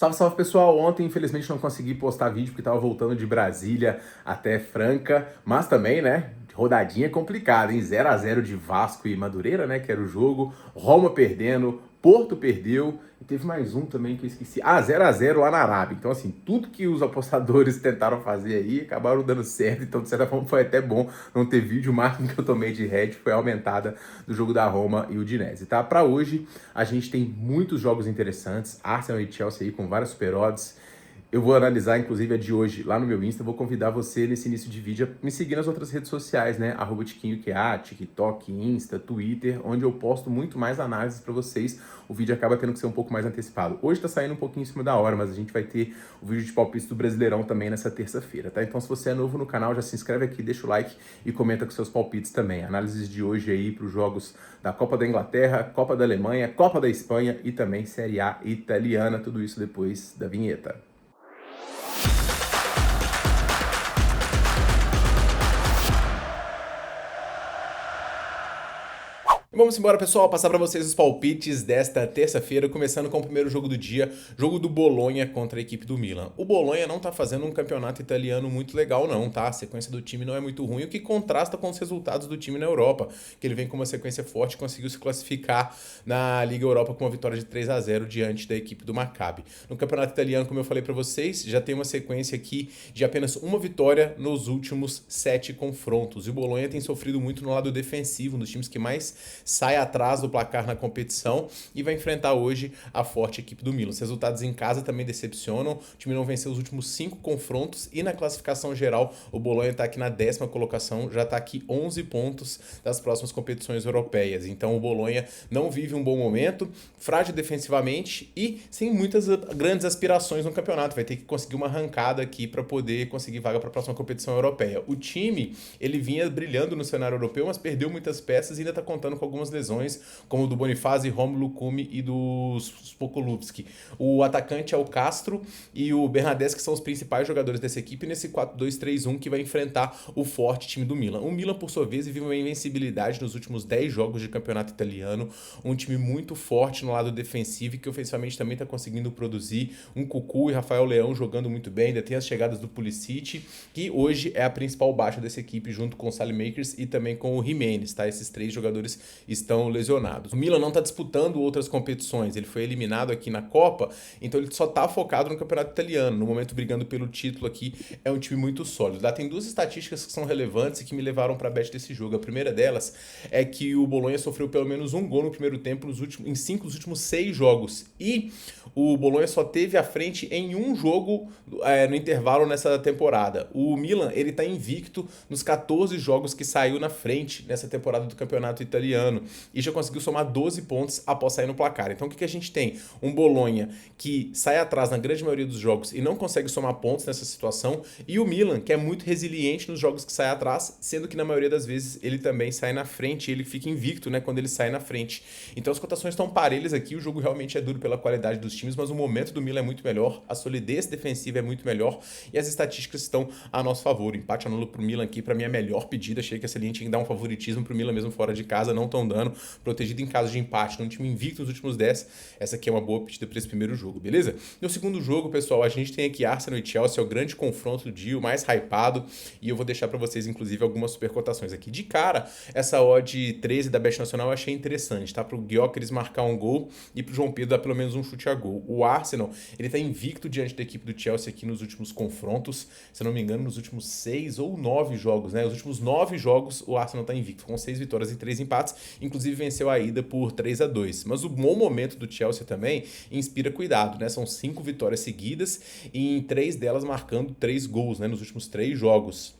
Salve, salve pessoal! Ontem, infelizmente, não consegui postar vídeo porque estava voltando de Brasília até Franca, mas também, né? Rodadinha complicada, hein? 0 a 0 de Vasco e Madureira, né? Que era o jogo. Roma perdendo, Porto perdeu. E teve mais um também que eu esqueci. 0 a 0 lá na Arábia. Então, assim, tudo que os apostadores tentaram fazer aí acabaram dando certo. Então, de certa forma, foi até bom não ter vídeo. O máximo que eu tomei de head foi aumentada do jogo da Roma e Udinese, tá? Para hoje, a gente tem muitos jogos interessantes. Arsenal e Chelsea aí com várias super odds. Eu vou analisar, inclusive, a de hoje lá no meu Insta. Vou convidar você, nesse início de vídeo, a me seguir nas outras redes sociais, né? @TiquinhoQA, TikTok, Insta, Twitter, onde eu posto muito mais análises para vocês. O vídeo acaba tendo que ser um pouco mais antecipado. Hoje tá saindo um pouquinho em cima da hora, mas a gente vai ter o vídeo de palpites do Brasileirão também nessa terça-feira, tá? Então, se você é novo no canal, já se inscreve aqui, deixa o like e comenta com seus palpites também. Análises de hoje aí para os jogos da Copa da Inglaterra, Copa da Alemanha, Copa da Espanha e também Série A italiana. Tudo isso depois da vinheta. Vamos embora, pessoal, passar para vocês os palpites desta terça-feira, começando com o primeiro jogo do dia, jogo do Bolonha contra a equipe do Milan. O Bolonha não tá fazendo um campeonato italiano muito legal não, tá? A sequência do time não é muito ruim, o que contrasta com os resultados do time na Europa, que ele vem com uma sequência forte e conseguiu se classificar na Liga Europa com uma vitória de 3 a 0 diante da equipe do Maccabi. No campeonato italiano, como eu falei para vocês, já tem uma sequência aqui de apenas uma vitória nos últimos 7 confrontos. E o Bolonha tem sofrido muito no lado defensivo, um dos times que mais sai atrás do placar na competição e vai enfrentar hoje a forte equipe do Milan. Os resultados em casa também decepcionam, o time não venceu os últimos 5 confrontos e na classificação geral o Bolonha está aqui na 10ª colocação, já está aqui 11 pontos das próximas competições europeias. Então o Bolonha não vive um bom momento, frágil defensivamente e sem muitas grandes aspirações no campeonato, vai ter que conseguir uma arrancada aqui para poder conseguir vaga para a próxima competição europeia. O time, ele vinha brilhando no cenário europeu, mas perdeu muitas peças e ainda está contando com algumas lesões, como do Bonifazi, Romulo Cume e do Spokolubski. O atacante é o Castro e o Bernadette, que são os principais jogadores dessa equipe, nesse 4-2-3-1 que vai enfrentar o forte time do Milan. O Milan, por sua vez, vive uma invencibilidade nos últimos 10 jogos de campeonato italiano, um time muito forte no lado defensivo e que ofensivamente também está conseguindo produzir. Um Cucu e Rafael Leão jogando muito bem, ainda tem as chegadas do Pulisic, que hoje é a principal baixa dessa equipe, junto com o Saelemaekers e também com o Jimenez, tá? Esses 3 jogadores estão lesionados. O Milan não está disputando outras competições, ele foi eliminado aqui na Copa, então ele só está focado no campeonato italiano. No momento, brigando pelo título aqui, é um time muito sólido. Lá tem 2 estatísticas que são relevantes e que me levaram para a bet desse jogo. A primeira delas é que o Bolonha sofreu pelo menos um gol no primeiro tempo em 5 dos últimos 6 jogos. E o Bolonha só teve à frente em um jogo no intervalo nessa temporada. O Milan, ele está invicto nos 14 jogos que saiu na frente nessa temporada do campeonato italiano e já conseguiu somar 12 pontos após sair no placar. Então o que a gente tem? Um Bolonha que sai atrás na grande maioria dos jogos e não consegue somar pontos nessa situação, e o Milan, que é muito resiliente nos jogos que sai atrás, sendo que na maioria das vezes ele também sai na frente, ele fica invicto, né, quando ele sai na frente. Então as cotações estão parelhas aqui, o jogo realmente é duro pela qualidade dos times, mas o momento do Milan é muito melhor, a solidez defensiva é muito melhor e as estatísticas estão a nosso favor. Empate anulo pro Milan aqui, para mim, é a melhor pedida. Achei que essa linha tinha que dar um favoritismo pro Milan mesmo fora de casa, não estão dando. Protegido em caso de empate, num time invicto nos últimos 10, essa aqui é uma boa pedida para esse primeiro jogo, beleza? No segundo jogo, pessoal, a gente tem aqui Arsenal e Chelsea, é o grande confronto do dia, o mais hypado, e eu vou deixar para vocês, inclusive, algumas super cotações aqui. De cara, essa odd 13 da Bet Nacional eu achei interessante, tá? Pro Gyökeres marcar um gol e pro João Pedro dar pelo menos um chute a gol. O Arsenal, ele tá invicto diante da equipe do Chelsea aqui nos últimos confrontos, se eu não me engano, nos últimos 6 ou 9 jogos, né? Os últimos 9 jogos o Arsenal tá invicto, com 6 vitórias e 3 empates, inclusive venceu a ida por 3 a 2. Mas o bom momento do Chelsea também inspira cuidado, né? São 5 vitórias seguidas e em 3 delas marcando 3 gols, né? Nos últimos 3 jogos.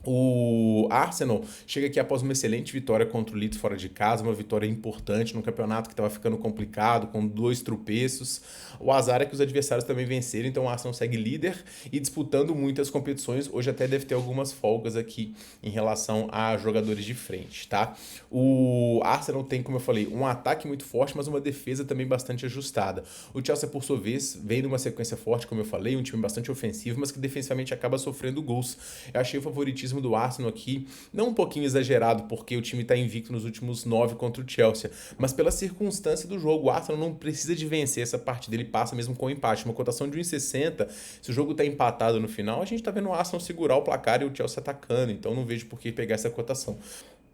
O Arsenal chega aqui após uma excelente vitória contra o Leeds fora de casa, uma vitória importante num campeonato que estava ficando complicado, com 2 tropeços. O azar é que os adversários também venceram, então o Arsenal segue líder e disputando muitas competições. Hoje até deve ter algumas folgas aqui em relação a jogadores de frente, tá? O Arsenal tem, como eu falei, um ataque muito forte, mas uma defesa também bastante ajustada. O Chelsea, por sua vez, vem numa sequência forte, como eu falei, um time bastante ofensivo, mas que defensivamente acaba sofrendo gols. Eu achei o favoritismo favoritismo do Arsenal aqui, não um pouquinho exagerado, porque o time tá invicto nos últimos 9 contra o Chelsea, mas pela circunstância do jogo. O Arsenal não precisa de vencer essa partida, ele passa mesmo com empate. Uma cotação de 1,60, se o jogo tá empatado no final, a gente tá vendo o Arsenal segurar o placar e o Chelsea atacando, então não vejo por que pegar essa cotação.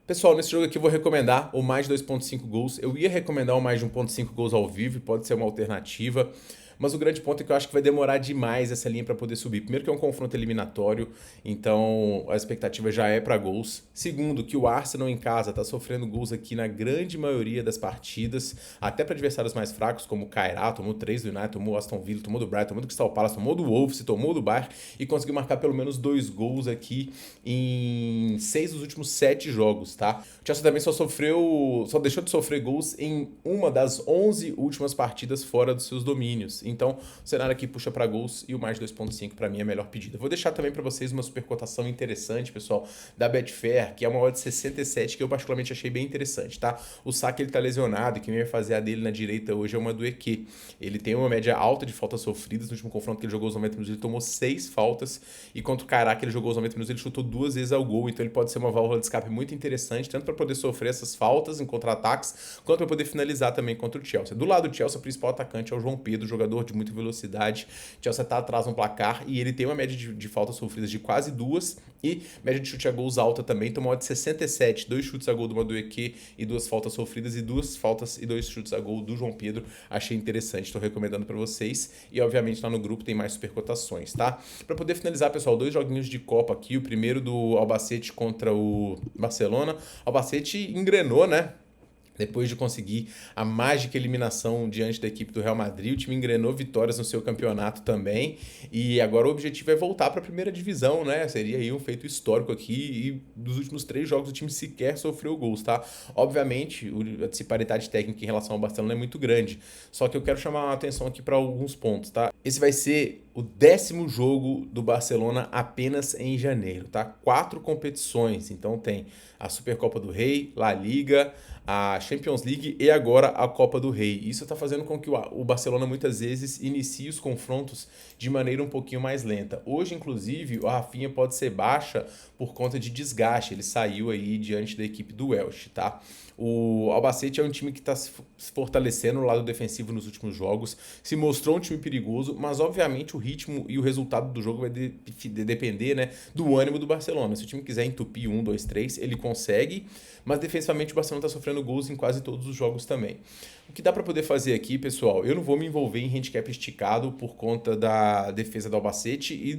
Pessoal, nesse jogo aqui eu vou recomendar o mais de 2.5 gols. Eu ia recomendar o mais de 1.5 gols ao vivo, pode ser uma alternativa. Mas o grande ponto é que eu acho que vai demorar demais essa linha para poder subir. Primeiro que é um confronto eliminatório, então a expectativa já é para gols. Segundo, que o Arsenal em casa está sofrendo gols aqui na grande maioria das partidas, até para adversários mais fracos, como o Cairá, tomou 3 do United, tomou o Aston Villa, tomou do Brighton, tomou do Crystal Palace, tomou do Wolves, tomou do Bayern e conseguiu marcar pelo menos 2 gols aqui em 6 dos últimos 7 jogos, tá? O Chelsea também só deixou de sofrer gols em uma das 11 últimas partidas fora dos seus domínios. Então, o cenário aqui puxa para gols e o mais 2.5 para mim é a melhor pedida. Vou deixar também para vocês uma super cotação interessante, pessoal, da Betfair, que é uma odd de 67, que eu particularmente achei bem interessante, tá? O Saka, ele tá lesionado, e quem vai fazer a dele na direita hoje é uma do Eke. Ele tem uma média alta de faltas sofridas. No último confronto que ele jogou os 90 minutos, ele tomou 6 faltas, e contra o Caraca, ele jogou os 90 minutos, ele chutou 2 vezes ao gol, então ele pode ser uma válvula de escape muito interessante, tanto para poder sofrer essas faltas em contra-ataques, quanto para poder finalizar também contra o Chelsea. Do lado do Chelsea, o principal atacante é o João Pedro, jogador de muita velocidade. O Chelsea tá atrás no placar e ele tem uma média de faltas sofridas de quase 2 e média de chute a gols alta também. Tomou de 67, 2 chutes a gol do Madueke e 2 faltas sofridas e 2 faltas e 2 chutes a gol do João Pedro. Achei interessante, estou recomendando para vocês. E obviamente lá no grupo tem mais super cotações, tá? Para poder finalizar, pessoal, 2 joguinhos de Copa aqui. O primeiro do Albacete contra o Barcelona. O Albacete engrenou, né? Depois de conseguir a mágica eliminação diante da equipe do Real Madrid, o time engrenou vitórias no seu campeonato também. E agora o objetivo é voltar para a primeira divisão, né? Seria aí um feito histórico aqui. E dos últimos 3 jogos o time sequer sofreu gols, tá? Obviamente, a disparidade técnica em relação ao Barcelona é muito grande. Só que eu quero chamar a atenção aqui para alguns pontos, tá? Esse vai ser o 10º jogo do Barcelona apenas em janeiro, tá? 4 competições. Então tem a Supercopa do Rei, La Liga, a Champions League e agora a Copa do Rei. Isso está fazendo com que o Barcelona muitas vezes inicie os confrontos de maneira um pouquinho mais lenta. Hoje, inclusive, o Rafinha pode ser baixa por conta de desgaste. Ele saiu aí diante da equipe do Elche, tá? O Albacete é um time que está se fortalecendo no lado defensivo nos últimos jogos, se mostrou um time perigoso, mas obviamente o ritmo e o resultado do jogo vai depender, né, do ânimo do Barcelona. Se o time quiser entupir 1, 2, 3, ele consegue, mas defensivamente o Barcelona está sofrendo gols em quase todos os jogos também. O que dá para poder fazer aqui, pessoal, eu não vou me envolver em handicap esticado por conta da defesa do Albacete e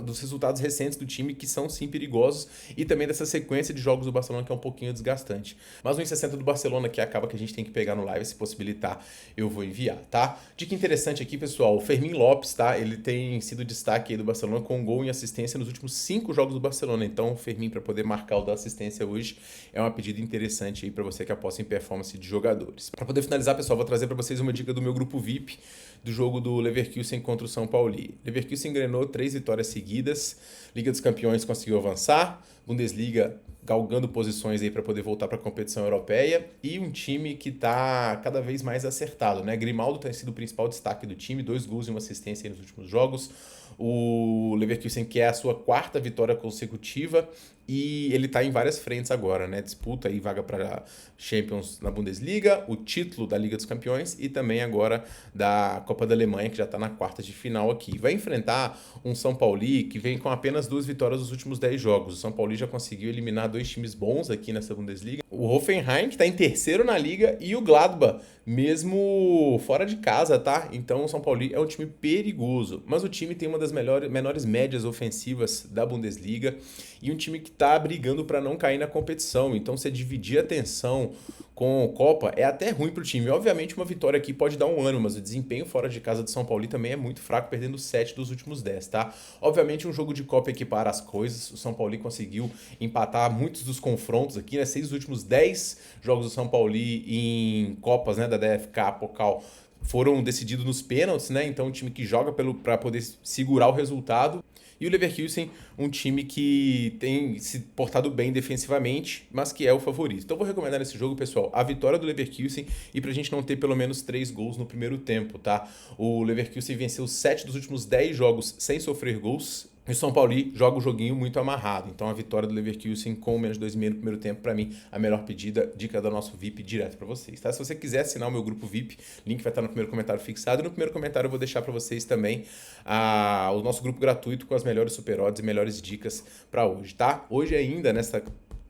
dos resultados recentes do time, que são sim perigosos, e também dessa sequência de jogos do Barcelona que é um pouquinho desgastante. Mas o 1,60 do Barcelona que acaba que a gente tem que pegar no live, se possibilitar, eu vou enviar, tá? Dica interessante aqui, pessoal, o Fermín Lopes, tá? Ele tem sido destaque aí do Barcelona com gol e assistência nos últimos 5 jogos do Barcelona, então o Fermín, para poder marcar o da assistência hoje, é uma pedida interessante aí para você que aposta em performance de jogadores. Para poder finalizar, pessoal, vou trazer para vocês uma dica do meu grupo VIP do jogo do Leverkusen contra o São Paulo. Leverkusen engrenou 3 vitórias seguidas, Liga dos Campeões conseguiu avançar, Bundesliga galgando posições aí para poder voltar para a competição europeia, e um time que está cada vez mais acertado, né? Grimaldo tem sido o principal destaque do time, 2 gols e 1 assistência nos últimos jogos. O Leverkusen quer a sua 4ª vitória consecutiva e ele está em várias frentes agora, né? Disputa aí vaga para Champions na Bundesliga, o título da Liga dos Campeões e também agora da Copa da Alemanha, que já está na 1/4 de final aqui. Vai enfrentar um São Paulo que vem com apenas 2 vitórias nos últimos 10 jogos. O São Paulo já conseguiu eliminar 2 times bons aqui nessa Bundesliga. O Hoffenheim, que está em 3º na Liga, e o Gladbach, mesmo fora de casa, tá? Então o São Paulo é um time perigoso, mas o time tem uma das menores médias ofensivas da Bundesliga e um time que está brigando para não cair na competição. Então, se dividir a atenção com Copa é até ruim para o time. Obviamente, uma vitória aqui pode dar um ânimo, mas o desempenho fora de casa do São Paulo também é muito fraco, perdendo 7 dos últimos 10, tá? Obviamente, um jogo de Copa equipara as coisas. O São Paulo conseguiu empatar muitos dos confrontos aqui, né? 6 dos últimos 10 jogos do São Paulo em Copas, né, da DFK, Pokal, foram decididos nos pênaltis, né? Então, um time que joga para poder segurar o resultado. E o Leverkusen, um time que tem se portado bem defensivamente, mas que é o favorito. Então, vou recomendar nesse jogo, pessoal, a vitória do Leverkusen e pra gente não ter pelo menos 3 gols no primeiro tempo, tá? O Leverkusen venceu 7 dos últimos 10 jogos sem sofrer gols. E o São Paulo joga o joguinho muito amarrado. Então a vitória do Leverkusen com menos 2,5 no primeiro tempo, para mim, a melhor pedida, dica do nosso VIP direto para vocês, tá? Se você quiser assinar o meu grupo VIP, link vai estar no primeiro comentário fixado. E no primeiro comentário eu vou deixar para vocês também o nosso grupo gratuito com as melhores super odds e melhores dicas para hoje, tá? Hoje ainda, nesta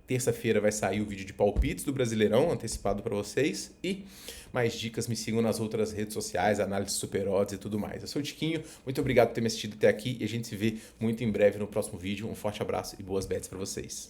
terça-feira, vai sair o vídeo de palpites do Brasileirão, antecipado para vocês. E mais dicas, me sigam nas outras redes sociais, análise super odds e tudo mais. Eu sou o Tiquinho, muito obrigado por ter me assistido até aqui e a gente se vê muito em breve no próximo vídeo. Um forte abraço e boas bets para vocês.